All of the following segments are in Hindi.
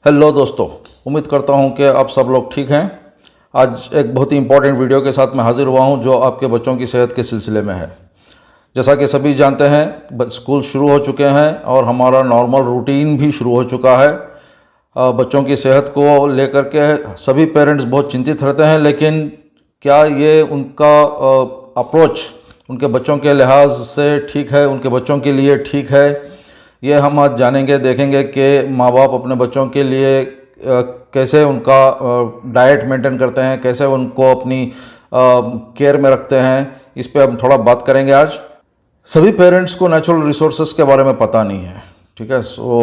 हेलो दोस्तों, उम्मीद करता हूं कि आप सब लोग ठीक हैं। आज एक बहुत ही इम्पॉर्टेंट वीडियो के साथ मैं हाजिर हुआ हूं जो आपके बच्चों की सेहत के सिलसिले में है। जैसा कि सभी जानते हैं, स्कूल शुरू हो चुके हैं और हमारा नॉर्मल रूटीन भी शुरू हो चुका है। बच्चों की सेहत को लेकर के सभी पेरेंट्स बहुत चिंतित रहते हैं, लेकिन क्या ये उनका अप्रोच उनके बच्चों के लिहाज से ठीक है, उनके बच्चों के लिए ठीक है? ये हम आज जानेंगे, देखेंगे कि माँ बाप अपने बच्चों के लिए कैसे उनका डाइट मेंटेन करते हैं, कैसे उनको अपनी केयर में रखते हैं। इस पे हम थोड़ा बात करेंगे आज। सभी पेरेंट्स को नेचुरल रिसोर्सेज के बारे में पता नहीं है, ठीक है। सो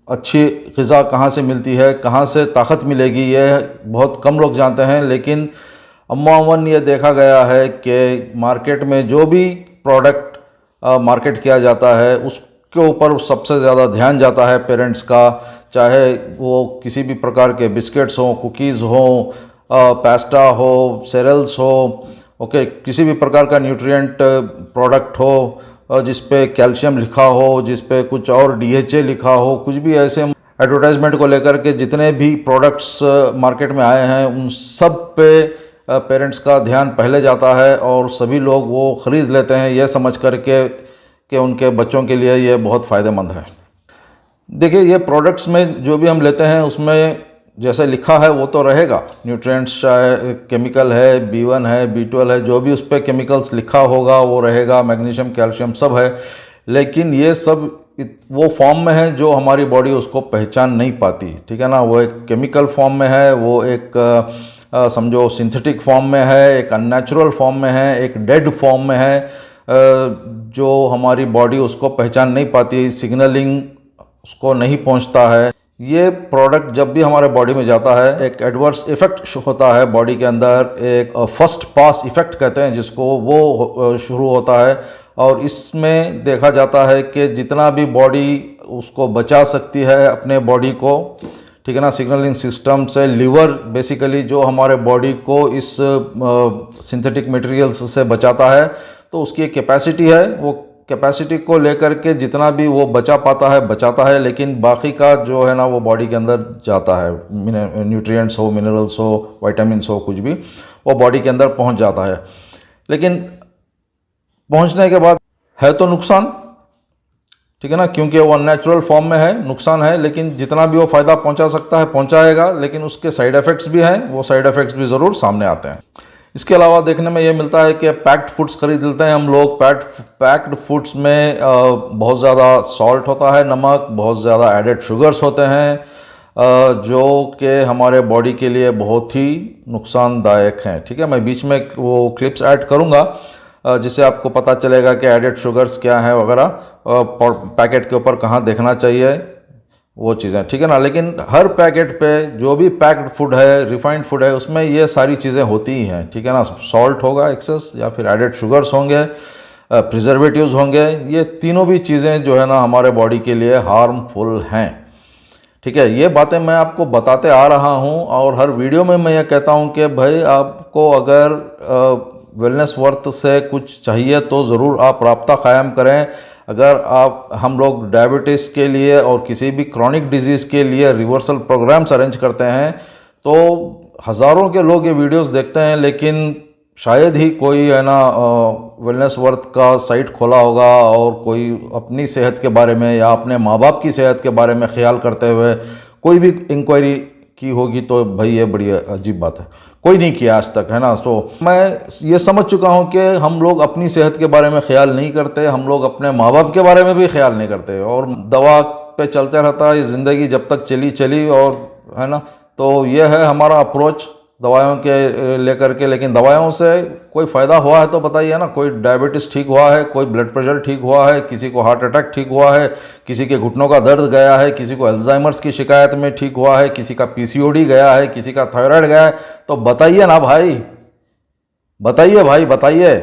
अच्छी ग़िज़ा कहाँ से मिलती है, कहाँ से ताकत मिलेगी, ये बहुत कम लोग जानते हैं। लेकिन अमूमन ये देखा गया है कि मार्केट में जो भी प्रोडक्ट मार्केट किया जाता है उसके ऊपर सबसे ज़्यादा ध्यान जाता है पेरेंट्स का। चाहे वो किसी भी प्रकार के बिस्किट्स हों, कुकीज़ हों, पास्ता हो, सेरेल्स हो, ओके, किसी भी प्रकार का न्यूट्रिएंट प्रोडक्ट हो जिस पे कैल्शियम लिखा हो, जिस पे कुछ और DHA लिखा हो, कुछ भी ऐसे एडवर्टाइजमेंट को लेकर के जितने भी प्रोडक्ट्स मार्केट में आए हैं उन सब पे पेरेंट्स का ध्यान पहले जाता है और सभी लोग वो ख़रीद लेते हैं ये समझ करके कि उनके बच्चों के लिए ये बहुत फ़ायदेमंद है। देखिए, ये प्रोडक्ट्स में जो भी हम लेते हैं उसमें जैसे लिखा है वो तो रहेगा। न्यूट्रिएंट्स चाहे केमिकल है, B1 है, B12 है, जो भी उस पर केमिकल्स लिखा होगा वो रहेगा। मैग्नीशियम, कैल्शियम सब है, लेकिन ये सब वो फॉर्म में है जो हमारी बॉडी उसको पहचान नहीं पाती, ठीक है ना। वो एक केमिकल फॉर्म में है, वो एक समझो सिंथेटिक फॉर्म में है, एक अननेचुरल फॉर्म में है, एक डेड फॉर्म में है, जो हमारी बॉडी उसको पहचान नहीं पाती, सिग्नलिंग उसको नहीं पहुंचता है। ये प्रोडक्ट जब भी हमारे बॉडी में जाता है एक एडवर्स इफेक्ट होता है बॉडी के अंदर, एक फर्स्ट पास इफेक्ट कहते हैं जिसको, वो शुरू होता है। और इसमें देखा जाता है कि जितना भी बॉडी उसको बचा सकती है अपने बॉडी को, ठीक है ना, सिग्नलिंग सिस्टम से, लीवर बेसिकली जो हमारे बॉडी को इस सिंथेटिक मटेरियल्स से बचाता है, तो उसकी एक कैपेसिटी है। वो कैपेसिटी को लेकर के जितना भी वो बचा पाता है बचाता है, लेकिन बाकी का जो है ना वो बॉडी के अंदर जाता है। न्यूट्रिएंट्स हो, मिनरल्स हो, विटामिन्स हो, कुछ भी वो बॉडी के अंदर पहुंच जाता है। लेकिन पहुंचने के बाद है तो नुकसान, ठीक है ना, क्योंकि वो अननेचुरल फॉर्म में है, नुकसान है। लेकिन जितना भी वो फ़ायदा पहुंचा सकता है पहुंचाएगा, लेकिन उसके साइड इफ़ेक्ट्स भी हैं, वो साइड इफ़ेक्ट्स भी ज़रूर सामने आते हैं। इसके अलावा देखने में ये मिलता है कि पैक्ड फूड्स खरीद लेते हैं हम लोग। पैक्ड फूड्स में बहुत ज़्यादा सॉल्ट होता है, नमक, बहुत ज़्यादा एडेड शुगर्स होते हैं, जो कि हमारे बॉडी के लिए बहुत ही नुकसानदायक हैं, ठीक है। मैं बीच में वो क्लिप्स ऐड करूँगा जिससे आपको पता चलेगा कि एडेड शुगर्स क्या है वगैरह, पैकेट के ऊपर कहाँ देखना चाहिए वो चीज़ें, ठीक है ना। लेकिन हर पैकेट पे जो भी पैक्ड फूड है, रिफाइंड फूड है, उसमें ये सारी चीज़ें होती ही हैं, ठीक है ना। सॉल्ट होगा एक्सेस, या फिर एडेड शुगर्स होंगे, प्रिजर्वेटिव्स होंगे। ये तीनों भी चीज़ें जो है ना हमारे बॉडी के लिए हार्मफुल हैं, ठीक है। ये बातें मैं आपको बताते आ रहा हूँ और हर वीडियो में मैं ये कहता हूँ कि भाई आपको अगर वेलनेस वर्थ से कुछ चाहिए तो ज़रूर आप राब्ता क़ायम करें। अगर हम लोग डायबिटीज़ के लिए और किसी भी क्रॉनिक डिजीज़ के लिए रिवर्सल प्रोग्राम्स अरेंज करते हैं तो हज़ारों के लोग ये वीडियोस देखते हैं, लेकिन शायद ही कोई है ना वेलनेस वर्थ का साइट खोला होगा और कोई अपनी सेहत के बारे में या अपने माँ बाप की सेहत के बारे में ख्याल करते हुए कोई भी इंक्वायरी की होगी। तो भाई ये बड़ी अजीब बात है, कोई नहीं किया आज तक, है ना। तो मैं ये समझ चुका हूँ कि हम लोग अपनी सेहत के बारे में ख्याल नहीं करते, हम लोग अपने माँ बाप के बारे में भी ख्याल नहीं करते और दवा पे चलते रहता है ज़िंदगी जब तक चली और, है ना। तो ये है हमारा अप्रोच दवाइयों के लेकर के। लेकिन दवाइयों से कोई फ़ायदा हुआ है तो बताइए ना। कोई डायबिटीज़ ठीक हुआ है, कोई ब्लड प्रेशर ठीक हुआ है, किसी को हार्ट अटैक ठीक हुआ है, किसी के घुटनों का दर्द गया है, किसी को अल्जाइमर्स की शिकायत में ठीक हुआ है, किसी का PCOD गया है, किसी का थायराइड गया है, तो बताइए ना भाई, बताइए भाई, बताइए।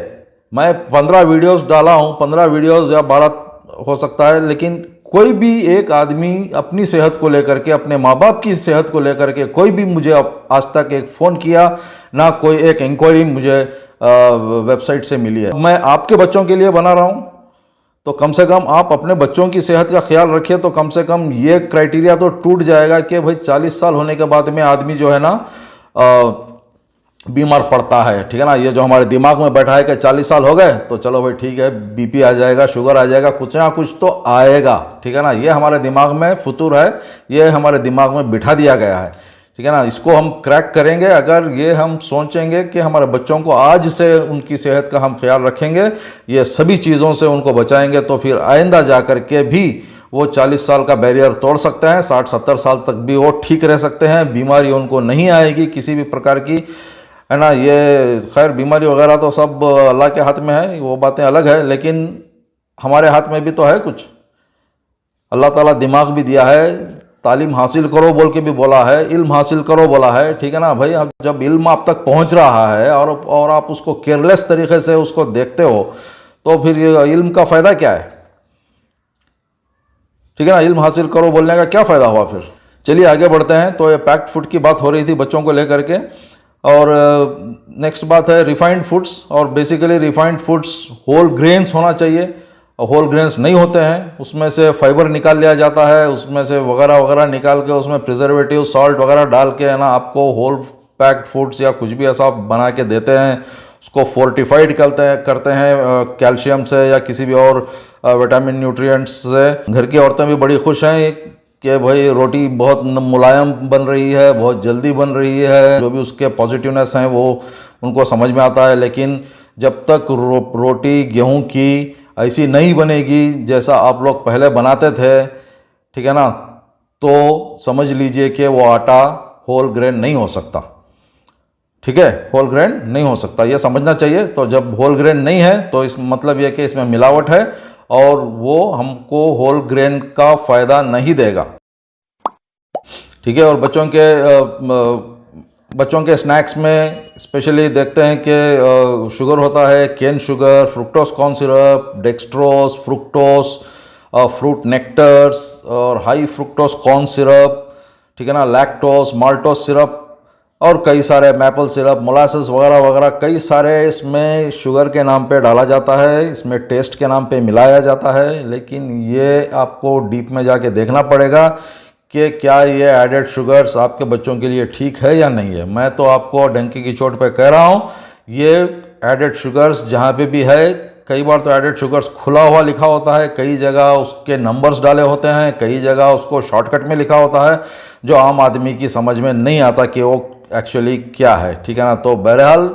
मैं 15 वीडियोस डाला हूँ, 15 वीडियोस या 12 हो सकता है, लेकिन कोई भी एक आदमी अपनी सेहत को लेकर के, अपने माँ बाप की सेहत को लेकर के कोई भी मुझे आज तक एक फ़ोन किया ना, कोई एक इंक्वायरी मुझे वेबसाइट से मिली है। मैं आपके बच्चों के लिए बना रहा हूँ तो कम से कम आप अपने बच्चों की सेहत का ख्याल रखिए। तो कम से कम ये क्राइटेरिया तो टूट जाएगा कि भाई 40 साल होने के बाद में आदमी जो है ना बीमार पड़ता है, ठीक है ना। ये जो हमारे दिमाग में बैठा है कि 40 साल हो गए तो चलो भाई ठीक है, बीपी आ जाएगा, शुगर आ जाएगा, कुछ ना कुछ तो आएगा, ठीक है ना। ये हमारे दिमाग में फुतूर है, ये हमारे दिमाग में बिठा दिया गया है, ठीक है ना। इसको हम क्रैक करेंगे अगर ये हम सोचेंगे कि हमारे बच्चों को आज से उनकी सेहत का हम ख्याल रखेंगे, ये सभी चीज़ों से उनको बचाएंगे, तो फिर आइंदा जा कर के भी वो 40 साल का बैरियर तोड़ सकते हैं, 60-70 साल तक भी वो ठीक रह सकते हैं, बीमारी उनको नहीं आएगी किसी भी प्रकार की, है ना। ये खैर बीमारी वगैरह तो सब अल्लाह के हाथ में है, वो बातें अलग है, लेकिन हमारे हाथ में भी तो है कुछ। अल्लाह ताला दिमाग भी दिया है, तालीम हासिल करो बोल के भी बोला है, इल्म हासिल करो बोला है, ठीक है ना भाई। अब जब इल्म आप तक पहुंच रहा है और आप उसको केयरलेस तरीके से उसको देखते हो तो फिर ये इल्म का फ़ायदा क्या है, ठीक है ना। इल्म हासिल करो बोलने का क्या फ़ायदा हुआ फिर। चलिए आगे बढ़ते हैं। तो ये पैक्ड फूड की बात हो रही थी बच्चों को लेकर के, और नेक्स्ट बात है रिफाइंड फूड्स। और basically refined foods whole grains होना चाहिए, होल ग्रेन्स नहीं होते हैं, उसमें से फाइबर निकाल लिया जाता है, उसमें से वगैरह वगैरह निकाल के उसमें प्रिजर्वेटिव सॉल्ट वगैरह डाल के, है ना, आपको होल पैक्ड फूड्स या कुछ भी ऐसा बना के देते हैं। उसको फोर्टिफाइड करते हैं कैल्शियम से या किसी भी और विटामिन न्यूट्रिएंट्स से। घर की औरतें भी बड़ी खुश हैं कि भाई रोटी बहुत मुलायम बन रही है, बहुत जल्दी बन रही है, जो भी उसके पॉजिटिवनेस हैं वो उनको समझ में आता है। लेकिन जब तक रोटी गेहूं की ऐसी नहीं बनेगी जैसा आप लोग पहले बनाते थे, ठीक है ना, तो समझ लीजिए कि वो आटा होल ग्रेन नहीं हो सकता, ठीक है, होल ग्रेन नहीं हो सकता, ये समझना चाहिए। तो जब होल ग्रेन नहीं है तो इस मतलब ये कि इसमें मिलावट है और वो हमको होल ग्रेन का फ़ायदा नहीं देगा, ठीक है। और बच्चों के स्नैक्स में स्पेशली देखते हैं कि शुगर होता है, cane sugar, fructose corn syrup, dextrose, fructose, fruit nectars और हाई फ्रुक्टोस कॉर्न सिरप, ठीक है ना, लैक्टोस, माल्टोस सिरप और कई सारे मैपल सिरप, मोलासेस वगैरह वगैरह, कई सारे इसमें शुगर के नाम पे डाला जाता है, इसमें टेस्ट के नाम पे मिलाया जाता है। लेकिन ये आपको डीप में जाके देखना पड़ेगा कि क्या ये एडेड शुगर्स आपके बच्चों के लिए ठीक है या नहीं है। मैं तो आपको डंकी की चोट पे कह रहा हूँ, ये एडेड शुगर्स जहाँ पे भी है, कई बार तो एडेड शुगर्स खुला हुआ लिखा होता है, कई जगह उसके नंबर्स डाले होते हैं, कई जगह उसको शॉर्टकट में लिखा होता है, जो आम आदमी की समझ में नहीं आता कि वो एक्चुअली क्या है, ठीक है ना। तो बहरहाल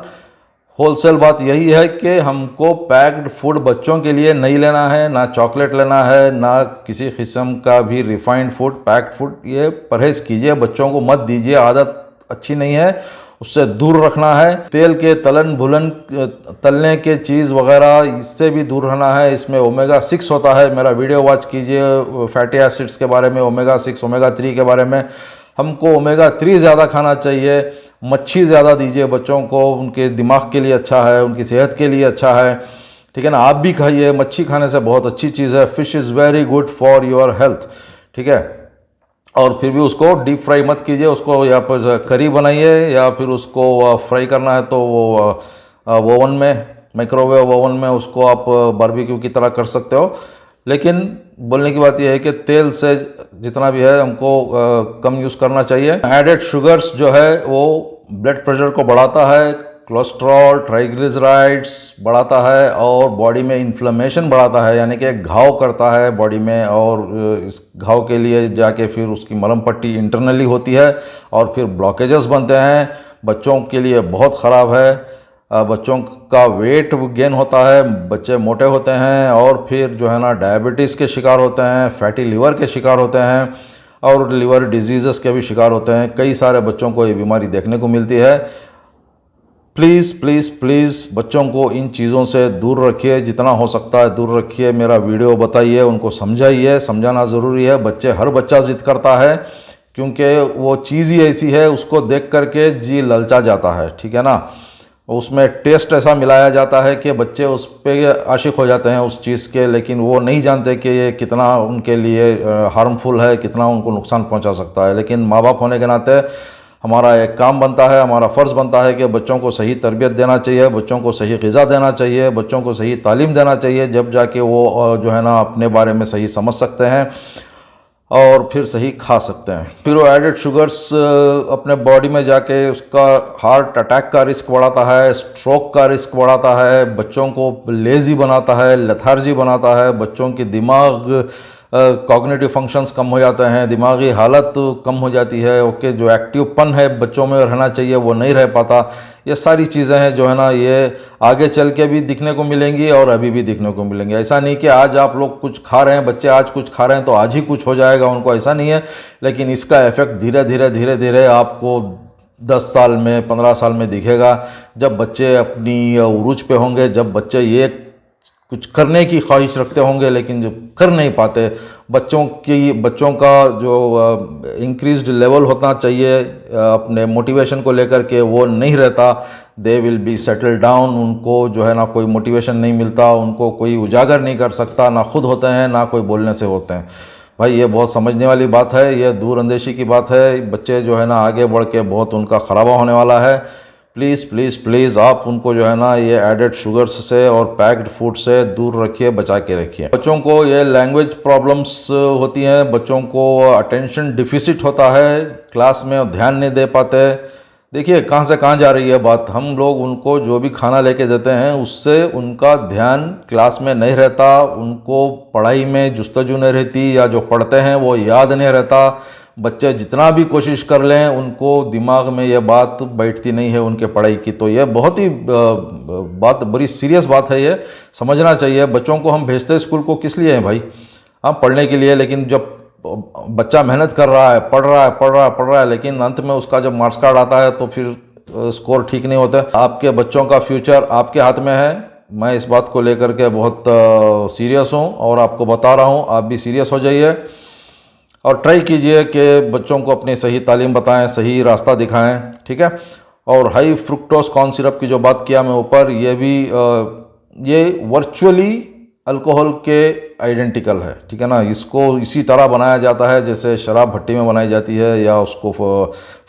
होलसेल बात यही है कि हमको पैक्ड फूड बच्चों के लिए नहीं लेना है, ना चॉकलेट लेना है, ना किसी किस्म का भी रिफाइंड फूड, पैक्ड फूड, ये परहेज़ कीजिए, बच्चों को मत दीजिए, आदत अच्छी नहीं है, उससे दूर रखना है। तेल के तलने के चीज़ वगैरह इससे भी दूर रहना है। इसमें ओमेगा 6 होता है, मेरा वीडियो वॉच कीजिए फैटी एसिड्स के बारे में, ओमेगा 6 ओमेगा 3 के बारे में। हमको ओमेगा 3 ज़्यादा खाना चाहिए, मच्छी ज़्यादा दीजिए बच्चों को, उनके दिमाग के लिए अच्छा है, उनकी सेहत के लिए अच्छा है, ठीक है ना। आप भी खाइए, मच्छी खाने से बहुत अच्छी चीज़ है, fish is very good for your health, ठीक है। और फिर भी उसको डीप फ्राई मत कीजिए, उसको या फिर करी बनाइए या फिर उसको फ्राई करना है तो वो ओवन में, माइक्रोवेव ओवन में उसको आप बारबेक्यू की तरह कर सकते हो। लेकिन बोलने की बात यह है कि तेल से जितना भी है हमको कम यूज़ करना चाहिए। एडेड शुगर्स जो है वो ब्लड प्रेशर को बढ़ाता है, कोलेस्ट्रॉल, ट्राइग्लिसराइड्स बढ़ाता है और बॉडी में इन्फ्लेमेशन बढ़ाता है, यानी कि घाव करता है बॉडी में, और इस घाव के लिए जाके फिर उसकी मलहम पट्टी इंटरनली होती है और फिर ब्लॉकेजेस बनते हैं। बच्चों के लिए बहुत ख़राब है, बच्चों का वेट गेन होता है, बच्चे मोटे होते हैं और फिर जो है ना डायबिटीज़ के शिकार होते हैं, फैटी लिवर के शिकार होते हैं और लिवर डिजीज़ के भी शिकार होते हैं। कई सारे बच्चों को ये बीमारी देखने को मिलती है। प्लीज़ प्लीज़ प्लीज़ बच्चों को इन चीज़ों से दूर रखिए, जितना हो सकता है दूर रखिए। मेरा वीडियो बताइए, उनको समझाइए, समझाना ज़रूरी है। हर बच्चा ज़िद करता है क्योंकि वो चीज़ ही ऐसी है, उसको देख करके जी ललचा जाता है, ठीक है ना। उसमें टेस्ट ऐसा मिलाया जाता है कि बच्चे उस पर आशिक हो जाते हैं उस चीज़ के, लेकिन वो नहीं जानते कि ये कितना उनके लिए हार्मफुल है, कितना उनको नुकसान पहुंचा सकता है। लेकिन माँ बाप होने के नाते हमारा एक काम बनता है, हमारा फ़र्ज़ बनता है कि बच्चों को सही तरबियत देना चाहिए, बच्चों को सही ग़िज़ा देना चाहिए, बच्चों को सही तालीम देना चाहिए, जब जाके वो जो है ना अपने बारे में सही समझ सकते हैं और फिर सही खा सकते हैं। फिर वो एडेड शुगर्स अपने बॉडी में जाके उसका हार्ट अटैक का रिस्क बढ़ाता है, स्ट्रोक का रिस्क बढ़ाता है, बच्चों को लेज़ी बनाता है, लेथार्जी बनाता है, बच्चों की दिमाग कॉग्निटिव फंक्शंस कम हो जाते हैं, दिमागी हालत कम हो जाती है, ओके, जो एक्टिवपन है बच्चों में रहना चाहिए वो नहीं रह पाता। ये सारी चीज़ें हैं जो है ना, ये आगे चल के भी दिखने को मिलेंगी और अभी भी दिखने को मिलेंगी। ऐसा नहीं कि आज आप लोग कुछ खा रहे हैं, बच्चे आज कुछ खा रहे हैं तो आज ही कुछ हो जाएगा उनको, ऐसा नहीं है। लेकिन इसका इफ़ेक्ट धीरे धीरे धीरे धीरे आपको 10 साल में 15 साल में दिखेगा, जब बच्चे अपनी उरूज पे होंगे, जब बच्चे ये कुछ करने की ख्वाहिश रखते होंगे लेकिन जो कर नहीं पाते, बच्चों का जो इंक्रीज्ड लेवल होना चाहिए अपने मोटिवेशन को लेकर के, वो नहीं रहता। They will be settle down, उनको जो है ना कोई मोटिवेशन नहीं मिलता, उनको कोई उजागर नहीं कर सकता, ना खुद होते हैं ना कोई बोलने से होते हैं। भाई ये बहुत समझने वाली बात है, ये दूर अंदेशी की बात है। बच्चे जो है ना आगे बढ़ के बहुत उनका ख़राबा होने वाला है। प्लीज़ प्लीज़ प्लीज़ आप उनको जो है ना ये एडेड शुगर्स से और पैक्ड फूड से दूर रखिए, बचा के रखिए। बच्चों को ये लैंग्वेज प्रॉब्लम्स होती हैं, बच्चों को अटेंशन डिफिसिट होता है, क्लास में ध्यान नहीं दे पाते। देखिए कहाँ से कहाँ जा रही है बात। हम लोग उनको जो भी खाना लेके देते हैं उससे उनका ध्यान क्लास में नहीं रहता, उनको पढ़ाई में जुस्तजू नहीं रहती, या जो पढ़ते हैं वो याद नहीं रहता। बच्चे जितना भी कोशिश कर लें उनको दिमाग में ये बात बैठती नहीं है उनके पढ़ाई की। तो ये बहुत ही बात बड़ी सीरियस बात है, ये समझना चाहिए। बच्चों को हम भेजते हैं स्कूल को किस लिए हैं भाई? हाँ, पढ़ने के लिए। लेकिन जब बच्चा मेहनत कर रहा है, पढ़ रहा है, लेकिन अंत में उसका जब मार्क्स कार्ड आता है तो फिर स्कोर ठीक नहीं होता। आपके बच्चों का फ्यूचर आपके हाथ में है। मैं इस बात को लेकर के बहुत सीरियस हूँ और आपको बता रहा हूँ, आप भी सीरियस हो जाइए और ट्राई कीजिए कि बच्चों को अपनी सही तालीम बताएं, सही रास्ता दिखाएं, ठीक है। और हाई फ्रुक्टोज कॉर्न सिरप की जो बात किया मैं ऊपर, ये भी ये वर्चुअली अल्कोहल के आइडेंटिकल है, ठीक है ना। इसको इसी तरह बनाया जाता है जैसे शराब भट्टी में बनाई जाती है या उसको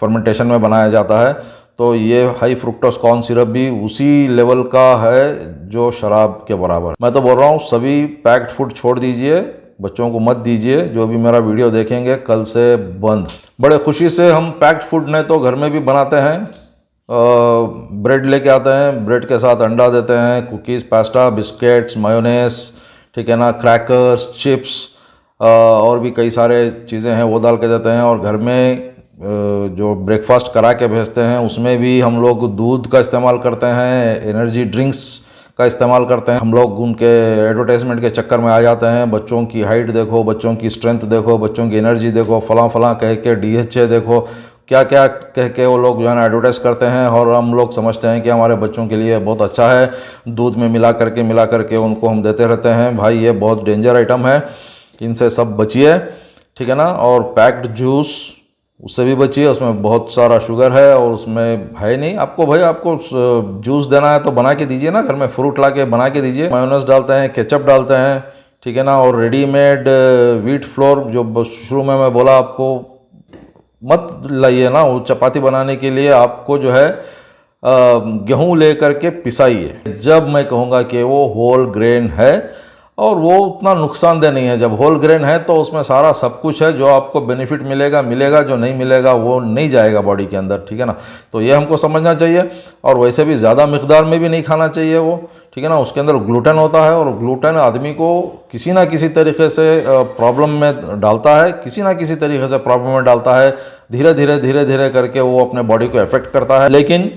फर्मेंटेशन में बनाया जाता है। तो ये हाई फ्रुक्टोज कॉर्न सिरप भी उसी लेवल का है जो शराब के बराबर। मैं तो बोल रहा हूँ सभी पैक्ड फूड छोड़ दीजिए, बच्चों को मत दीजिए। जो भी मेरा वीडियो देखेंगे कल से बंद। बड़े खुशी से हम पैक्ड फूड ने तो घर में भी बनाते हैं। ब्रेड लेके आते हैं, ब्रेड के साथ अंडा देते हैं, कुकीज़, पास्ता, बिस्किट्स, मायोनेस, ठीक है ना, क्रैकर्स, चिप्स और भी कई सारे चीज़ें हैं वो डाल के देते हैं। और घर में जो ब्रेकफास्ट करा के भेजते हैं उसमें भी हम लोग दूध का इस्तेमाल करते हैं, एनर्जी ड्रिंक्स का इस्तेमाल करते हैं। हम लोग उनके एडवर्टाइजमेंट के चक्कर में आ जाते हैं। बच्चों की हाइट देखो, बच्चों की स्ट्रेंथ देखो, बच्चों की एनर्जी देखो, फलां फलां कह के DHA देखो, क्या क्या कह के वो लोग जो है ना एडवर्टाइज़ करते हैं। और हम लोग समझते हैं कि हमारे बच्चों के लिए बहुत अच्छा है, दूध में मिला करके उनको हम देते रहते हैं। भाई ये बहुत डेंजर आइटम है, इनसे सब बचिए, ठीक है ना। और पैक्ड जूस, उससे भी बचिए, उसमें बहुत सारा शुगर है और उसमें है नहीं। आपको भाई आपको जूस देना है तो बना के दीजिए ना, घर में फ्रूट ला के बना के दीजिए। मायोनेस डालते हैं, केचप डालते हैं, ठीक है ना। और रेडीमेड व्हीट फ्लोर जो शुरू में मैं बोला आपको मत लाइए ना, वो चपाती बनाने के लिए आपको जो है गेहूँ ले करके पिसाइए। जब मैं कहूँगा कि वो होल ग्रेन है और वो उतना नुकसानदेह नहीं है। जब होल ग्रेन है तो उसमें सारा सब कुछ है, जो आपको बेनिफिट मिलेगा, जो नहीं मिलेगा वो नहीं जाएगा बॉडी के अंदर, ठीक है ना। तो ये हमको समझना चाहिए। और वैसे भी ज़्यादा मिकदार में भी नहीं खाना चाहिए वो, ठीक है ना। उसके अंदर ग्लूटेन होता है और ग्लूटेन आदमी को किसी ना किसी तरीके से प्रॉब्लम में डालता है, किसी ना किसी तरीके से प्रॉब्लम में डालता है। धीरे धीरे करके वो अपने बॉडी को अफेक्ट करता है। लेकिन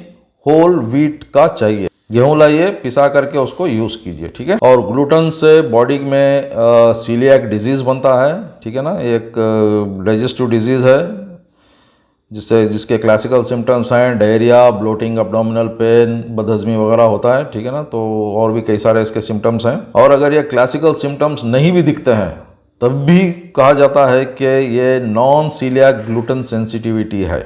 होल व्हीट का चाहिए, गेहूँ लाइए, पिसा करके उसको यूज़ कीजिए, ठीक है। और ग्लूटेन से बॉडी में सीलियाक डिजीज़ बनता है, ठीक है ना। एक डाइजेस्टिव डिजीज़ है जिसके क्लासिकल सिम्टम्स हैं डायरिया, ब्लोटिंग, एब्डोमिनल पेन, बदहजमी वगैरह होता है, ठीक है ना। तो और भी कई सारे इसके सिम्टम्स हैं। और अगर ये क्लासिकल सिम्टम्स नहीं भी दिखते हैं तब भी कहा जाता है कि ये नॉन सीलियाक ग्लूटेन सेंसिटिविटी है,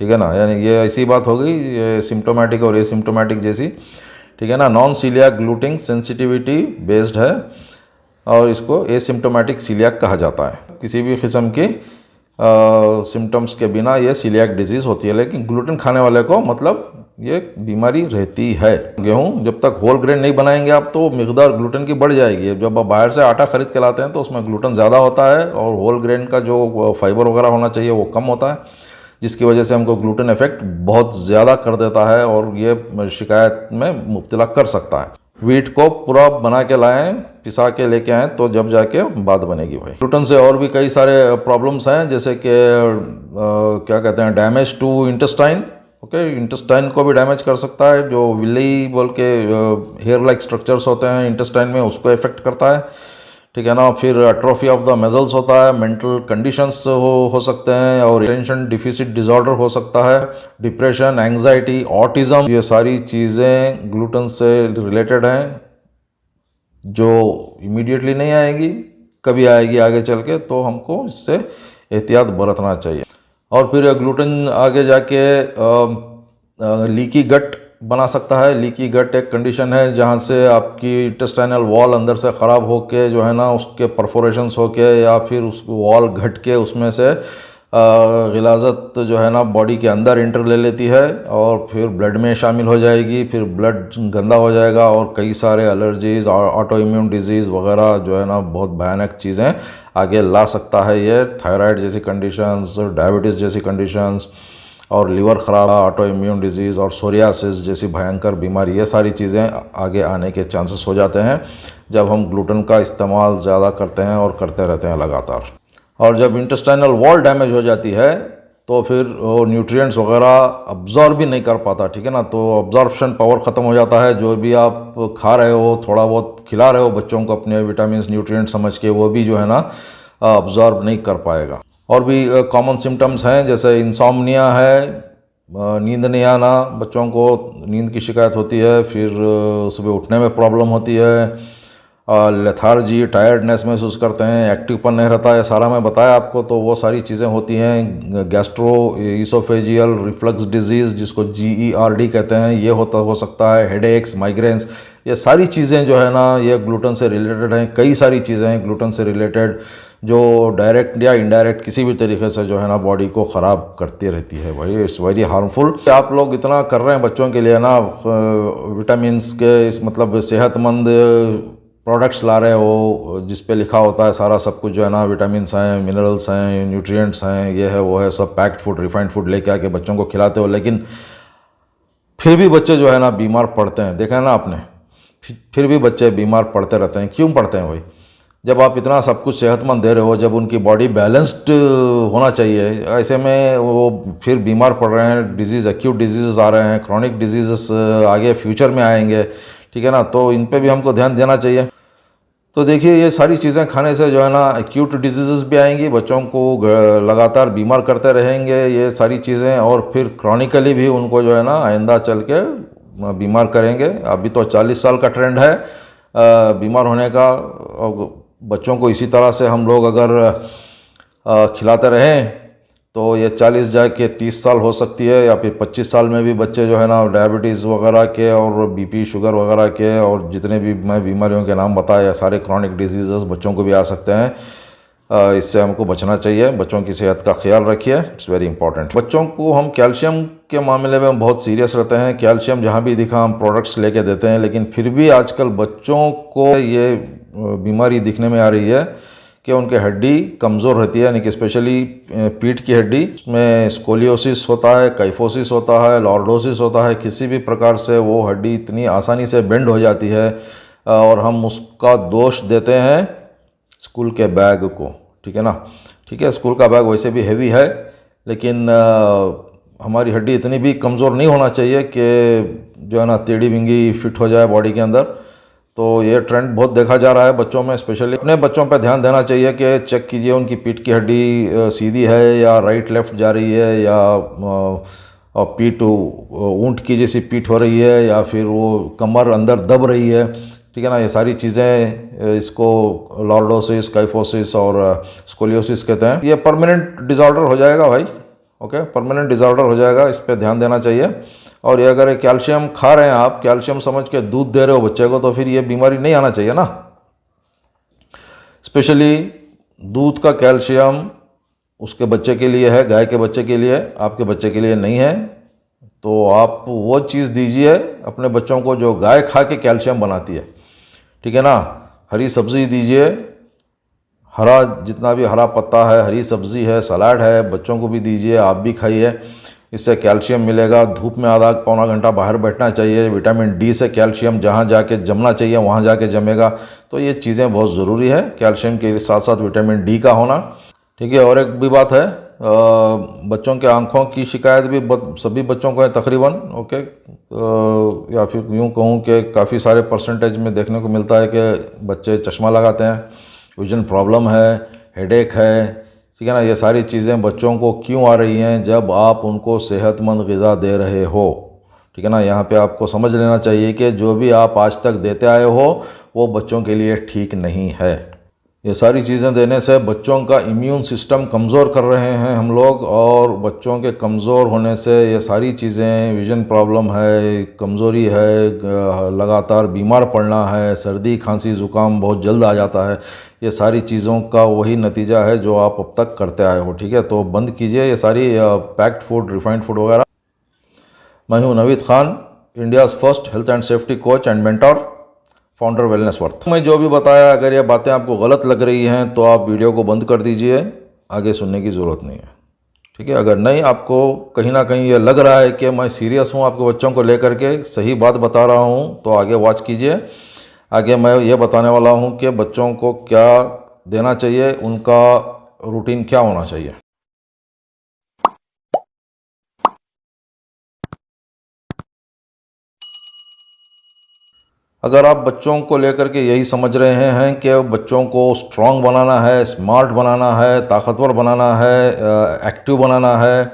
ठीक है ना। यानी ये ऐसी बात हो गई, ये सिम्टोमेटिक और एसिम्टोमेटिक जैसी, ठीक है ना। Non coeliac gluten sensitivity based है और इसको एसिम्टोमेटिक सीलियाक कहा जाता है। किसी भी किस्म की सिम्टम्स के बिना ये सीलियाक डिजीज़ होती है। लेकिन ग्लूटेन खाने वाले को मतलब ये बीमारी रहती है। गेहूँ जब तक होल ग्रेन नहीं बनाएंगे आप तो मिकदार ग्लूटेन की बढ़ जाएगी। जब आप बाहर से आटा खरीद के लाते हैं तो उसमें ग्लूटेन ज़्यादा होता है और होल ग्रेन का जो फाइबर वगैरह होना चाहिए वो कम होता है, जिसकी वजह से हमको ग्लूटेन इफेक्ट बहुत ज़्यादा कर देता है और ये शिकायत में मुब्तला कर सकता है। व्हीट को पूरा बना के लाएं, पिसा के लेके आएँ तो जब जाके बात बनेगी भाई। ग्लूटेन से और भी कई सारे प्रॉब्लम्स हैं, जैसे कि क्या कहते हैं, damage to intestine. Okay, intestine को भी डैमेज कर सकता है। जो विली बोल के हेयर लाइक स्ट्रक्चर्स होते हैं इंटेस्टाइन में, उसको इफेक्ट करता है, ठीक है ना। फिर एट्रोफी ऑफ द मसल्स होता है, मेंटल कंडीशंस हो सकते हैं और अटेंशन डिफिसिट डिसऑर्डर हो सकता है, डिप्रेशन, एंग्जाइटी, ऑटिज्म, ये सारी चीज़ें ग्लूटेन से रिलेटेड हैं, जो इमीडिएटली नहीं आएगी, कभी आएगी आगे चल के, तो हमको इससे एहतियात बरतना चाहिए। और फिर ग्लूटेन आगे जाके लीकी गट बना सकता है। लीकी गट एक कंडीशन है जहाँ से आपकी इंटेस्टाइनल वॉल अंदर से ख़राब होके जो है ना उसके परफोरेशंस होके या फिर उस वॉल घट के उसमें से गिलाज़त जो है ना बॉडी के अंदर इंटर ले लेती है और फिर ब्लड में शामिल हो जाएगी, फिर ब्लड गंदा हो जाएगा और कई सारे एलर्जीज़ और ऑटो इम्यून डिजीज़ वगैरह जो है ना बहुत भयानक चीज़ें आगे ला सकता है। ये थायराइड जैसी कंडीशंस, डायबिटीज़ जैसी कंडीशंस और लीवर ख़राब, ऑटो इम्यून डिजीज़ और सोरियासिस जैसी भयंकर बीमारी, ये सारी चीज़ें आगे आने के चांसेस हो जाते हैं जब हम ग्लूटेन का इस्तेमाल ज़्यादा करते हैं और करते रहते हैं लगातार। और जब इंटेस्टाइनल वॉल डैमेज हो जाती है तो फिर वो न्यूट्रिएंट्स वगैरह अब्जॉर्ब भी नहीं कर पाता, ठीक है ना। तो अब्जॉर्प्शन पावर ख़त्म हो जाता है। जो भी आप खा रहे हो, थोड़ा बहुत खिला रहे हो बच्चों को अपने विटामिन न्यूट्रिएंट समझ के, वो भी जो है ना अब्जॉर्ब नहीं कर पाएगा। और भी कॉमन सिम्टम्स हैं, जैसे इंसोम्निया है, नींद नहीं आना, बच्चों को नींद की शिकायत होती है, फिर सुबह उठने में प्रॉब्लम होती है, लेथार्जी, टायर्डनेस महसूस करते हैं, एक्टिवपन नहीं रहता है, सारा मैं बताया आपको। तो वो सारी चीज़ें होती हैं। गैस्ट्रो ईसोफेजियल रिफ्लक्स डिजीज़ जिसको GERD कहते हैं, ये हो सकता है। हेडेक्स, माइग्रेन्स, ये सारी चीज़ें जो है ना ये ग्लूटेन से रिलेटेड हैं। कई सारी चीज़ें हैं ग्लूटेन से रिलेटेड जो डायरेक्ट या इनडायरेक्ट किसी भी तरीके से जो है ना बॉडी को ख़राब करती रहती है भाई। It's very harmful. आप लोग इतना कर रहे हैं बच्चों के लिए ना, विटामिन्स के इस मतलब सेहतमंद प्रोडक्ट्स ला रहे हो जिस पे लिखा होता है सारा सब कुछ जो है ना, विटामिन्स हैं, मिनरल्स हैं, न्यूट्रिएंट्स हैं, ये है वो है, सब पैक्ड फूड, रिफाइंड फूड लेके आके बच्चों को खिलाते हो, लेकिन फिर भी बच्चे जो है ना बीमार पड़ते हैं। देखा है ना आपने, फिर भी बच्चे बीमार पड़ते रहते हैं। क्यों पड़ते हैं भाई? जब आप इतना सब कुछ सेहतमंद दे रहे हो, जब उनकी बॉडी बैलेंस्ड होना चाहिए, ऐसे में वो फिर बीमार पड़ रहे हैं। डिजीज़, एक्यूट डिजीज़ आ रहे हैं, क्रॉनिक डिजीज़ आगे फ्यूचर में आएंगे, ठीक है ना। तो इन पे भी हमको ध्यान देना चाहिए। तो देखिए ये सारी चीज़ें खाने से जो है ना एक्यूट डिजीज़ भी आएंगी, बच्चों को लगातार बीमार करते रहेंगे ये सारी चीज़ें, और फिर क्रॉनिकली भी उनको जो है ना आइंदा चल के बीमार करेंगे। अभी तो 40 साल का ट्रेंड है बीमार होने का, और बच्चों को इसी तरह से हम लोग अगर खिलाते रहें तो ये 40 जाके 30 साल हो सकती है, या फिर 25 साल में भी बच्चे जो है ना डायबिटीज़ वगैरह के और BP शुगर वगैरह के और जितने भी मैं बीमारियों के नाम बताया, सारे क्रॉनिक डिजीज़ बच्चों को भी आ सकते हैं। इससे हमको बचना चाहिए। बच्चों की सेहत का ख्याल रखिए, इट्स वेरी इंपॉर्टेंट। बच्चों को हम कैल्शियम के मामले में बहुत सीरियस रहते हैं। कैल्शियम जहाँ भी दिखा हम प्रोडक्ट्स लेके देते हैं, लेकिन फिर भी आजकल बच्चों को ये बीमारी दिखने में आ रही है कि उनकी हड्डी कमज़ोर रहती है, यानी कि स्पेशली पीठ की हड्डी में स्कोलियोसिस होता है, काइफोसिस होता है, लॉर्डोसिस होता है। किसी भी प्रकार से वो हड्डी इतनी आसानी से बेंड हो जाती है और हम उसका दोष देते हैं स्कूल के बैग को, ठीक है ना। ठीक है, स्कूल का बैग वैसे भी हैवी है, लेकिन हमारी हड्डी इतनी भी कमज़ोर नहीं होना चाहिए कि जो है ना टेढ़ी बिंगी फिट हो जाए बॉडी के अंदर। तो ये ट्रेंड बहुत देखा जा रहा है बच्चों में, स्पेशली अपने बच्चों पे ध्यान देना चाहिए कि चेक कीजिए उनकी पीठ की हड्डी सीधी है या राइट लेफ्ट जा रही है, या पीठ ऊंट की जैसी पीठ हो रही है, या फिर वो कमर अंदर दब रही है, ठीक है ना। ये सारी चीज़ें इसको लॉर्डोसिस, काइफोसिस और स्कोलियोसिस कहते हैं। ये परमानेंट डिसऑर्डर हो जाएगा भाई, ओके, परमानेंट डिसऑर्डर हो जाएगा, इस पर ध्यान देना चाहिए। और ये अगर कैल्शियम खा रहे हैं आप, कैल्शियम समझ के दूध दे रहे हो बच्चे को, तो फिर ये बीमारी नहीं आना चाहिए ना। स्पेशली दूध का कैल्शियम उसके बच्चे के लिए है, गाय के बच्चे के लिए, आपके बच्चे के लिए नहीं है, तो आप वो चीज़ दीजिए अपने बच्चों को जो गाय खा के कैल्शियम बनाती है, ठीक है ना। हरी सब्ज़ी दीजिए, हरा जितना भी हरा पत्ता है, हरी सब्ज़ी है, सलाद है, बच्चों को भी दीजिए, आप भी खाइए, इससे कैल्शियम मिलेगा। धूप में आधा पौना घंटा बाहर बैठना चाहिए, विटामिन डी से कैल्शियम जहाँ जाके जमना चाहिए वहाँ जाके जमेगा। तो ये चीज़ें बहुत ज़रूरी है, कैल्शियम के साथ साथ विटामिन डी का होना, ठीक है। और एक भी बात है, बच्चों के आँखों की शिकायत भी सभी बच्चों को है तकरीबन, ओके। या फिर यूँ कहूँ कि काफ़ी सारे परसेंटेज में देखने को मिलता है कि बच्चे चश्मा लगाते हैं, विजन प्रॉब्लम है, हेडेक है, ठीक है ना। ये सारी चीज़ें बच्चों को क्यों आ रही हैं? जब आप उनको सेहतमंद ग़िज़ा दे रहे हो, ठीक है ना। यहाँ पे आपको समझ लेना चाहिए कि जो भी आप आज तक देते आए हो वो बच्चों के लिए ठीक नहीं है। ये सारी चीज़ें देने से बच्चों का इम्यून सिस्टम कमज़ोर कर रहे हैं हम लोग, और बच्चों के कमज़ोर होने से ये सारी चीज़ें, विजन प्रॉब्लम है, कमज़ोरी है, लगातार बीमार पड़ना है, सर्दी खांसी ज़ुकाम बहुत जल्द आ जाता है, ये सारी चीज़ों का वही नतीजा है जो आप अब तक करते आए हो, ठीक है। तो बंद कीजिए ये सारी पैक्ड फूड, रिफाइंड फूड वगैरह। मैं हूँ Naveed Khan, India's first health and safety coach and mentor, founder wellness worth. मैं जो भी बताया, अगर ये बातें आपको गलत लग रही हैं तो आप वीडियो को बंद कर दीजिए, आगे सुनने की ज़रूरत नहीं है, ठीक है। अगर नहीं, आपको कहीं ना कहीं ये लग रहा है कि मैं सीरियस हूँ आपके बच्चों को लेकर के, सही बात बता रहा हूँ, तो आगे वॉच कीजिए। आगे मैं ये बताने वाला हूँ कि बच्चों को क्या देना चाहिए, उनका रूटीन क्या होना चाहिए। अगर आप बच्चों को लेकर के यही समझ रहे हैं कि बच्चों को स्ट्रांग बनाना है, स्मार्ट बनाना है, ताकतवर बनाना है, एक्टिव बनाना है,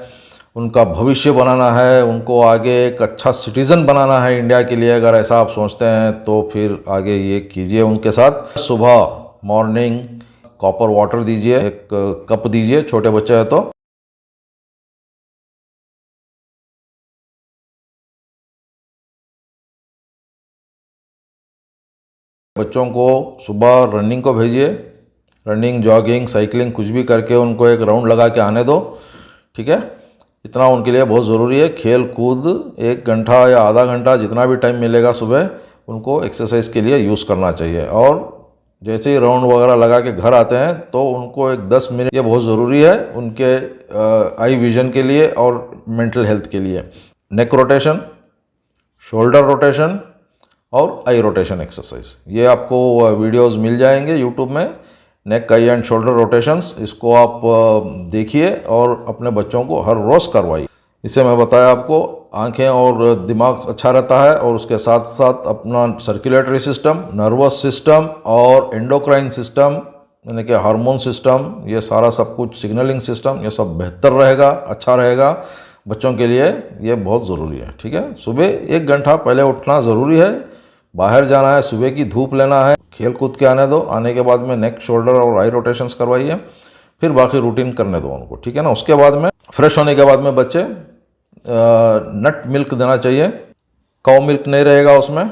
उनका भविष्य बनाना है, उनको आगे एक अच्छा सिटीज़न बनाना है इंडिया के लिए, अगर ऐसा आप सोचते हैं तो फिर आगे ये कीजिए उनके साथ। सुबह मॉर्निंग कॉपर वाटर दीजिए, एक कप दीजिए, छोटे बच्चे हैं तो। बच्चों को सुबह रनिंग को भेजिए, रनिंग, जॉगिंग, साइकिलिंग कुछ भी करके उनको एक राउंड लगा के आने दो, ठीक है। इतना उनके लिए बहुत ज़रूरी है। खेल कूद 1 घंटा या आधा घंटा जितना भी टाइम मिलेगा सुबह, उनको एक्सरसाइज के लिए यूज़ करना चाहिए। और जैसे ही राउंड वगैरह लगा के घर आते हैं तो उनको एक 10 मिनट, ये बहुत ज़रूरी है उनके आई विजन के लिए और मेंटल हेल्थ के लिए। नेक रोटेशन, शोल्डर रोटेशन और आई रोटेशन एक्सरसाइज, ये आपको वीडियोस मिल जाएंगे यूट्यूब में, नेक, आई एंड शोल्डर रोटेशंस। इसको आप देखिए और अपने बच्चों को हर रोज़ करवाइए। इससे मैं बताया आपको, आंखें और दिमाग अच्छा रहता है, और उसके साथ साथ अपना सर्कुलेटरी सिस्टम, नर्वस सिस्टम और एंडोक्राइन सिस्टम, यानी कि हार्मोन सिस्टम, ये सारा सब कुछ, सिग्नलिंग सिस्टम, ये सब बेहतर रहेगा, अच्छा रहेगा बच्चों के लिए। ये बहुत ज़रूरी है, ठीक है। सुबह 1 घंटा पहले उठना ज़रूरी है, बाहर जाना है, सुबह की धूप लेना है, खेल कूद के आने दो। आने के बाद में नेक, शोल्डर और आई रोटेशंस करवाइए, फिर बाकी रूटीन करने दो उनको, ठीक है ना। उसके बाद में फ्रेश होने के बाद में बच्चे नट मिल्क देना चाहिए, काउ मिल्क नहीं रहेगा उसमें।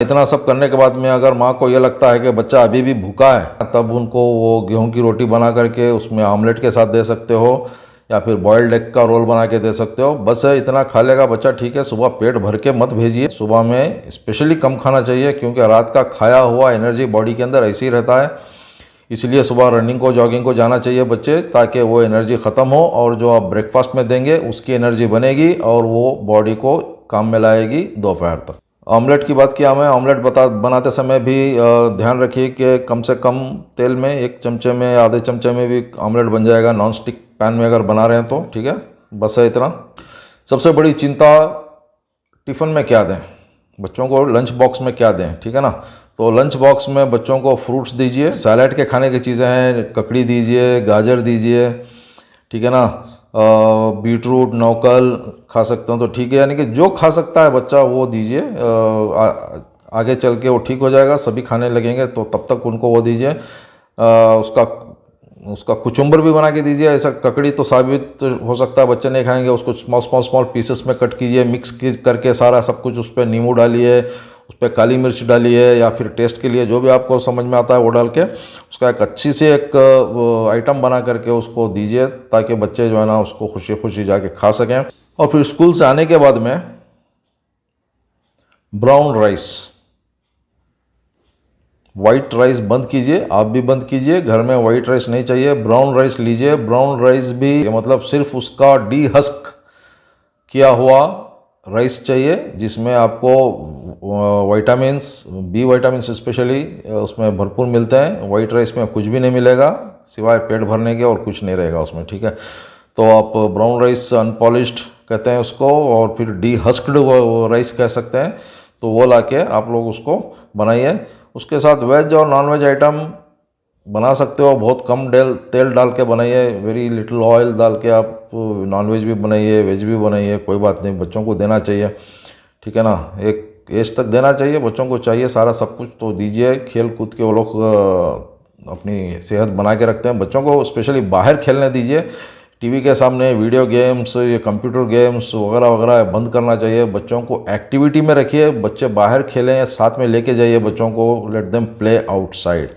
इतना सब करने के बाद में अगर माँ को ये लगता है कि बच्चा अभी भी भूखा है, तब उनको वो गेहूं की रोटी बना करके उसमें आमलेट के साथ दे सकते हो, या फिर बॉयल्ड एग का रोल बना के दे सकते हो। बस इतना खा लेगा बच्चा, ठीक है। सुबह पेट भर के मत भेजिए, सुबह में स्पेशली कम खाना चाहिए, क्योंकि रात का खाया हुआ एनर्जी बॉडी के अंदर ऐसे ही रहता है। इसलिए सुबह रनिंग को, जॉगिंग को जाना चाहिए बच्चे, ताकि वो एनर्जी ख़त्म हो, और जो आप ब्रेकफास्ट में देंगे उसकी एनर्जी बनेगी और वो बॉडी को काम में लाएगी दोपहर तक। ऑमलेट की बात किया, मैं ऑमलेट बनाते समय भी ध्यान रखिए कि कम से कम तेल में 1 चमचे में, आधे चमचे में भी ऑमलेट बन जाएगा, नॉन स्टिक पैन में अगर बना रहे हैं तो, ठीक है। बस है इतना। सबसे बड़ी चिंता, टिफ़िन में क्या दें बच्चों को, लंच बॉक्स में क्या दें, ठीक है ना। तो लंच बॉक्स में बच्चों को फ्रूट्स दीजिए, सैलेड के खाने की चीज़ें हैं, ककड़ी दीजिए, गाजर दीजिए, ठीक है ना। बीटरूट, नौकल खा सकते हो तो ठीक है, यानी कि जो खा सकता है बच्चा वो दीजिए। आगे चल के वो ठीक हो जाएगा, सभी खाने लगेंगे तो तब तक उनको वो दीजिए। उसका कुचुम्बर भी बना के दीजिए। ऐसा ककड़ी तो साबित हो सकता है बच्चे नहीं खाएंगे, उसको स्मॉल पीसेस में कट कीजिए, मिक्स करके सारा सब कुछ उस पर नींबू डालिए, उस पर काली मिर्च डालिए या फिर टेस्ट के लिए जो भी आपको समझ में आता है वो डाल के उसका एक अच्छी सी एक आइटम बना करके उसको दीजिए, ताकि बच्चे जो है ना उसको खुशी खुशी जाके खा सकें। और फिर स्कूल से आने के बाद में ब्राउन राइस, वाइट राइस बंद कीजिए, आप भी बंद कीजिए। घर में वाइट राइस नहीं चाहिए, ब्राउन राइस लीजिए। ब्राउन राइस भी मतलब सिर्फ उसका डीहस्क किया हुआ राइस चाहिए, जिसमें आपको विटामिन्स, बी विटामिन्स स्पेशली उसमें भरपूर मिलते हैं। वाइट राइस में कुछ भी नहीं मिलेगा सिवाय पेट भरने के, और कुछ नहीं रहेगा उसमें, ठीक है। तो आप ब्राउन राइस अनपॉलिश्ड कहते हैं उसको, और फिर डीहस्क्ड राइस कह सकते हैं, तो वो लाके आप लोग उसको बनाइए। उसके साथ वेज और नॉन वेज आइटम बना सकते हो, बहुत कम तेल डाल के बनाइए, वेरी लिटिल ऑयल डाल के आप नॉन वेज भी बनाइए, वेज भी बनाइए, कोई बात नहीं, बच्चों को देना चाहिए, ठीक है ना। एक एज तक देना चाहिए बच्चों को, चाहिए सारा सब कुछ तो दीजिए। खेल कूद के वो लोग अपनी सेहत बना के रखते हैं। बच्चों को स्पेशली बाहर खेलने दीजिए, टीवी के सामने वीडियो गेम्स, ये कंप्यूटर गेम्स वगैरह वगैरह बंद करना चाहिए। बच्चों को एक्टिविटी में रखिए, बच्चे बाहर खेलें, साथ में लेके जाइए बच्चों को, लेट देम प्ले आउटसाइड।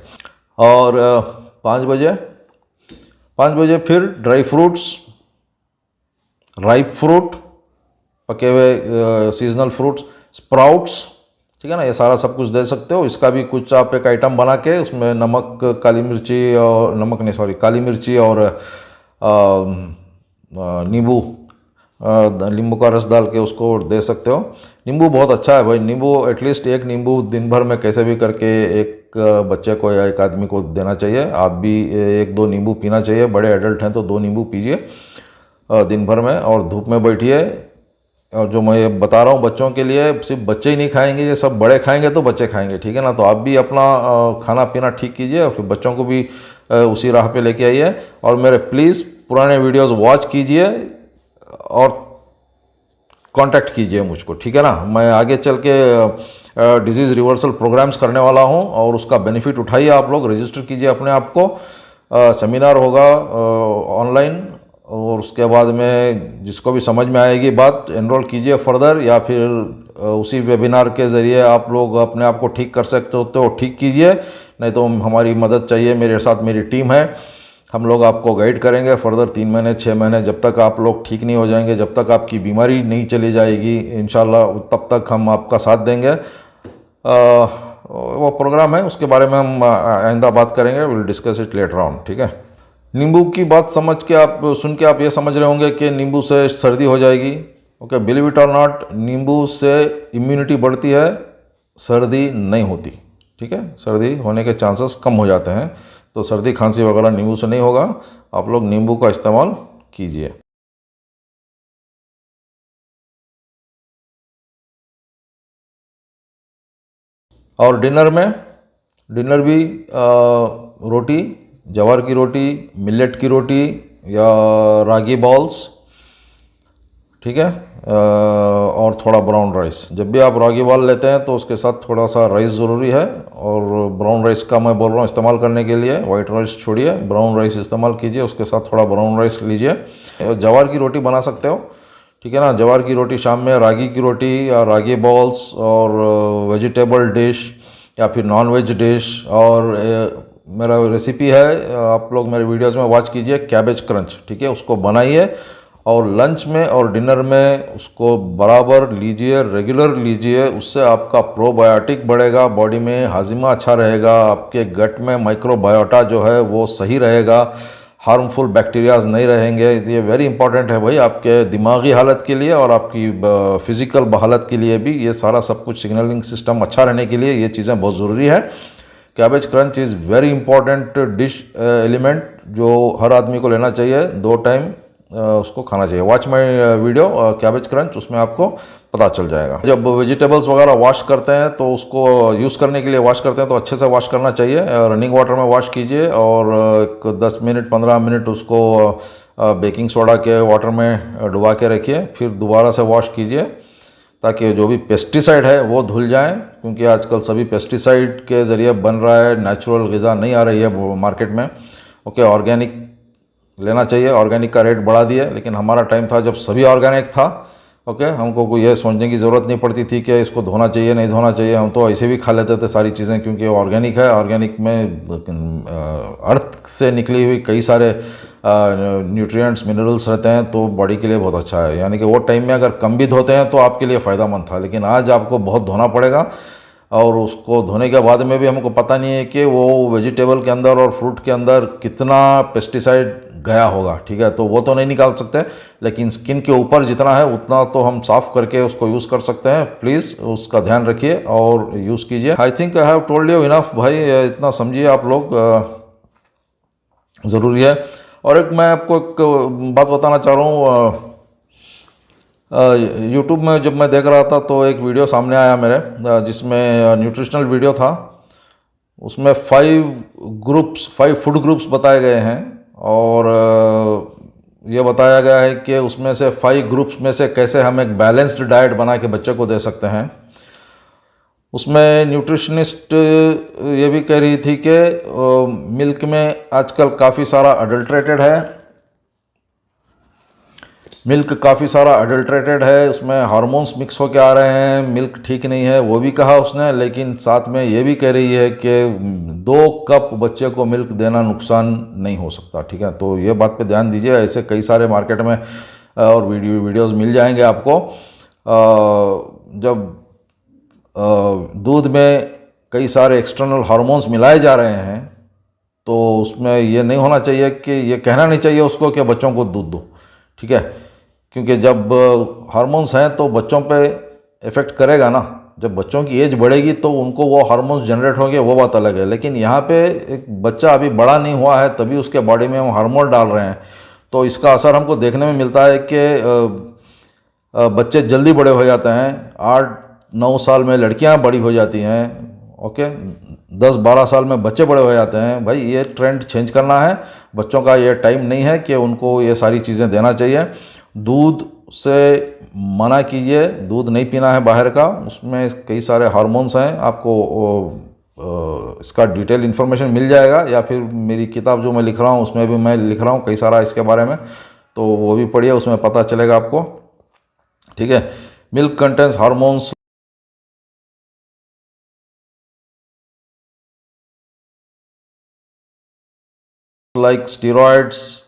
और 5 बजे फिर ड्राई फ्रूट्स, राइप फ्रूट, पके हुए सीजनल फ्रूट्स, स्प्राउट्स, ठीक है ना, ये सारा सब कुछ दे सकते हो। इसका भी कुछ आप एक आइटम बना के उसमें नमक, काली मिर्ची, और नमक नहीं सॉरी काली मिर्ची और नींबू का रस डाल के उसको दे सकते हो। नींबू बहुत अच्छा है भाई, नींबू एटलीस्ट एक नींबू दिन भर में कैसे भी करके एक बच्चे को या एक आदमी को देना चाहिए। आप भी 1-2 नींबू पीना चाहिए, बड़े एडल्ट हैं तो 2 नींबू पीजिए दिन भर में, और धूप में बैठिए। और जो मैं ये बता रहा हूँ बच्चों के लिए, सिर्फ बच्चे ही नहीं खाएंगे, ये सब बड़े खाएंगे तो बच्चे खाएंगे, ठीक है ना। तो आप भी अपना खाना पीना ठीक कीजिए, और फिर बच्चों को भी उसी राह पे लेके आइए। और मेरे प्लीज़ पुराने वीडियोस वॉच कीजिए और कांटेक्ट कीजिए मुझको, ठीक है ना। मैं आगे चल के डिजीज़ रिवर्सल प्रोग्राम्स करने वाला हूँ, और उसका बेनिफिट उठाइए आप लोग, रजिस्टर कीजिए अपने आप को। सेमिनार होगा ऑनलाइन, और उसके बाद में जिसको भी समझ में आएगी बात एनरोल कीजिए फर्दर, या फिर उसी वेबिनार के ज़रिए आप लोग अपने आप को ठीक कर सकते हो तो ठीक कीजिए, नहीं तो हमारी मदद चाहिए। मेरे साथ मेरी टीम है, हम लोग आपको गाइड करेंगे फर्दर 3 महीने 6 महीने, जब तक आप लोग ठीक नहीं हो जाएंगे, जब तक आपकी बीमारी नहीं चली जाएगी इंशाल्लाह, तब तक हम आपका साथ देंगे। वो प्रोग्राम है, उसके बारे में हम आइंदा बात करेंगे, will discuss it later on, ठीक है। नींबू की बात समझ के आप सुन के आप ये समझ रहे होंगे कि नींबू से सर्दी हो जाएगी। ओके, बिलीव इट और नॉट, नींबू से इम्यूनिटी बढ़ती है, सर्दी नहीं होती, ठीक है। सर्दी होने के चांसेस कम हो जाते हैं, तो सर्दी खांसी वगैरह नींबू से नहीं होगा। आप लोग नींबू का इस्तेमाल कीजिए। और डिनर भी रोटी, जवार की रोटी, मिलेट की रोटी, या रागी बॉल्स, ठीक है, और थोड़ा ब्राउन राइस। जब भी आप रागी बॉल लेते हैं तो उसके साथ थोड़ा सा राइस ज़रूरी है, और ब्राउन राइस का मैं बोल रहा हूँ इस्तेमाल करने के लिए, वाइट राइस छोड़िए, ब्राउन राइस इस्तेमाल कीजिए, उसके साथ थोड़ा ब्राउन राइस लीजिए। जवार की रोटी बना सकते हो, ठीक है ना, जवार की रोटी शाम में, रागी की रोटी या रागी बॉल्स, और वेजिटेबल डिश या फिर नॉन वेज डिश। और मेरा रेसिपी है, आप लोग मेरे वीडियोस में वॉच कीजिए, कैबेज क्रंच, ठीक है, उसको बनाइए और लंच में और डिनर में उसको बराबर लीजिए, रेगुलर लीजिए। उससे आपका प्रोबायोटिक बढ़ेगा, बॉडी में हाजिमा अच्छा रहेगा, आपके गट में माइक्रोबायोटा जो है वो सही रहेगा, हार्मफुल बैक्टीरियाज नहीं रहेंगे। ये वेरी इंपॉर्टेंट है भाई आपके दिमागी हालत के लिए और आपकी फिज़िकल हालत के लिए भी। ये सारा सब कुछ सिग्नलिंग सिस्टम अच्छा रहने के लिए ये चीज़ें बहुत ज़रूरी है। Cabbage crunch is very important dish element, जो हर आदमी को लेना चाहिए, 2 टाइम उसको खाना चाहिए। Watch my video cabbage crunch, उसमें आपको पता चल जाएगा। जब वेजिटेबल्स वगैरह वॉश करते हैं तो उसको यूज़ करने के लिए वॉश करते हैं तो अच्छे से वॉश करना चाहिए। रनिंग वाटर में वॉश कीजिए और 10 मिनट 15 मिनट उसको बेकिंग सोडा के वाटर में डुबा के रखिए, फिर दोबारा से वॉश कीजिए, ताकि जो भी पेस्टिसाइड है वो धुल जाएं, क्योंकि आजकल सभी पेस्टिसाइड के ज़रिए बन रहा है, नेचुरल ग़िज़ा नहीं आ रही है मार्केट में। ओके, ऑर्गेनिक लेना चाहिए। ऑर्गेनिक का रेट बढ़ा दिया, लेकिन हमारा टाइम था जब सभी ऑर्गेनिक था, ओके, हमको कोई ये सोचने की ज़रूरत नहीं पड़ती थी कि इसको धोना चाहिए नहीं धोना चाहिए, हम तो ऐसे भी खा लेते थे सारी चीज़ें, क्योंकि ऑर्गेनिक है। ऑर्गेनिक में अर्थ से निकली हुई कई सारे न्यूट्रिएंट्स मिनरल्स रहते हैं, तो बॉडी के लिए बहुत अच्छा है। यानी कि वो टाइम में अगर कम भी धोते हैं तो आपके लिए फ़ायदेमंद था, लेकिन आज आपको बहुत धोना पड़ेगा, और उसको धोने के बाद में भी हमको पता नहीं है कि वो वेजिटेबल के अंदर और फ्रूट के अंदर कितना पेस्टिसाइड गया होगा, ठीक है। तो वो तो नहीं निकाल सकते, लेकिन स्किन के ऊपर जितना है उतना तो हम साफ़ करके उसको यूज़ कर सकते हैं। प्लीज़ उसका ध्यान रखिए और यूज़ कीजिए। I think I have told you enough भाई, इतना समझिए आप लोग, ज़रूरी है। और एक मैं आपको एक बात बताना चाह रहा हूँ, यूट्यूब में जब मैं देख रहा था तो एक वीडियो सामने आया मेरे, जिसमें न्यूट्रिशनल वीडियो था। उसमें 5 फूड ग्रुप्स बताए गए हैं, और ये बताया गया है कि उसमें से 5 ग्रुप्स में से कैसे हम एक बैलेंस्ड डाइट बना के बच्चे को दे सकते हैं। उसमें न्यूट्रिशनिस्ट ये भी कह रही थी कि मिल्क में आजकल काफ़ी सारा अडल्ट्रेटेड है, मिल्क काफ़ी सारा अडल्ट्रेटेड है, उसमें हार्मोन्स मिक्स होके आ रहे हैं, मिल्क ठीक नहीं है, वो भी कहा उसने। लेकिन साथ में ये भी कह रही है कि 2 कप बच्चे को मिल्क देना नुकसान नहीं हो सकता, ठीक है। तो ये बात पे ध्यान दीजिए। ऐसे कई सारे मार्केट में और वीडियोज़ मिल जाएंगे आपको। जब दूध में कई सारे एक्सटर्नल हार्मोन्स मिलाए जा रहे हैं, तो उसमें ये नहीं होना चाहिए कि, ये कहना नहीं चाहिए उसको कि बच्चों को दूध दो, ठीक है। क्योंकि जब हार्मोन्स हैं तो बच्चों पे इफ़ेक्ट करेगा ना। जब बच्चों की एज बढ़ेगी तो उनको वो हार्मोन्स जनरेट होंगे, वो बात अलग है। लेकिन यहाँ पे एक बच्चा अभी बड़ा नहीं हुआ है, तभी उसके बॉडी में हम हार्मोन डाल रहे हैं, तो इसका असर हमको देखने में मिलता है कि बच्चे जल्दी बड़े हो जाते हैं। 8-9 साल में लड़कियाँ बड़ी हो जाती हैं, ओके, 10-12 साल में बच्चे बड़े हो जाते हैं। भाई ये ट्रेंड चेंज करना है। बच्चों का ये टाइम नहीं है कि उनको ये सारी चीज़ें देना चाहिए। दूध से मना कीजिए, दूध नहीं पीना है बाहर का, उसमें कई सारे हार्मोन्स हैं। आपको इसका डिटेल इन्फॉर्मेशन मिल जाएगा, या फिर मेरी किताब जो मैं लिख रहा हूँ उसमें भी मैं लिख रहा हूँ कई सारा इसके बारे में, तो वो भी पढ़िए, उसमें पता चलेगा आपको, ठीक है। Milk contains hormones like steroids,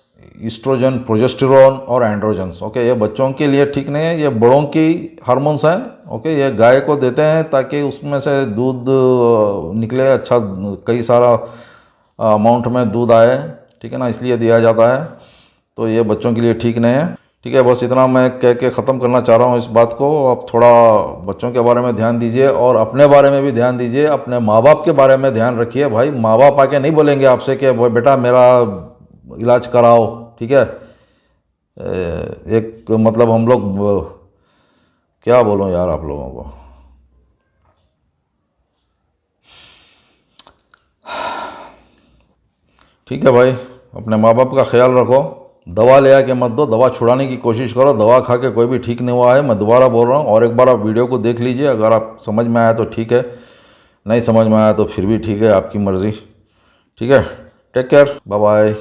oestrogen, progesterone और एंड्रोजन्स, ओके। ये बच्चों के लिए ठीक नहीं है, ये बड़ों की हार्मोन्स हैं, ओके। ये गाय को देते हैं ताकि उसमें से दूध निकले, अच्छा कई सारा अमाउंट में दूध आए, ठीक है ना, इसलिए दिया जाता है। तो ये बच्चों के लिए ठीक नहीं है, ठीक है। बस इतना मैं कह के ख़त्म करना चाह रहा हूँ इस बात को। आप थोड़ा बच्चों के बारे में ध्यान दीजिए और अपने बारे में भी ध्यान दीजिए, अपने माँ बाप के बारे में ध्यान रखिए। भाई माँ बाप आके नहीं बोलेंगे आपसे कि भाई बेटा मेरा इलाज कराओ, ठीक है। एक मतलब हम लोग क्या बोलूँ यार आप लोगों को, ठीक है भाई, अपने माँ बाप का ख्याल रखो। दवा ले आके मत दो, दवा छुड़ाने की कोशिश करो। दवा खा के कोई भी ठीक नहीं हुआ है, मैं दोबारा बोल रहा हूँ। और एक बार आप वीडियो को देख लीजिए, अगर आप समझ में आया तो ठीक है, नहीं समझ में आया तो फिर भी ठीक है, आपकी मर्ज़ी, ठीक है। Take care, bye bye.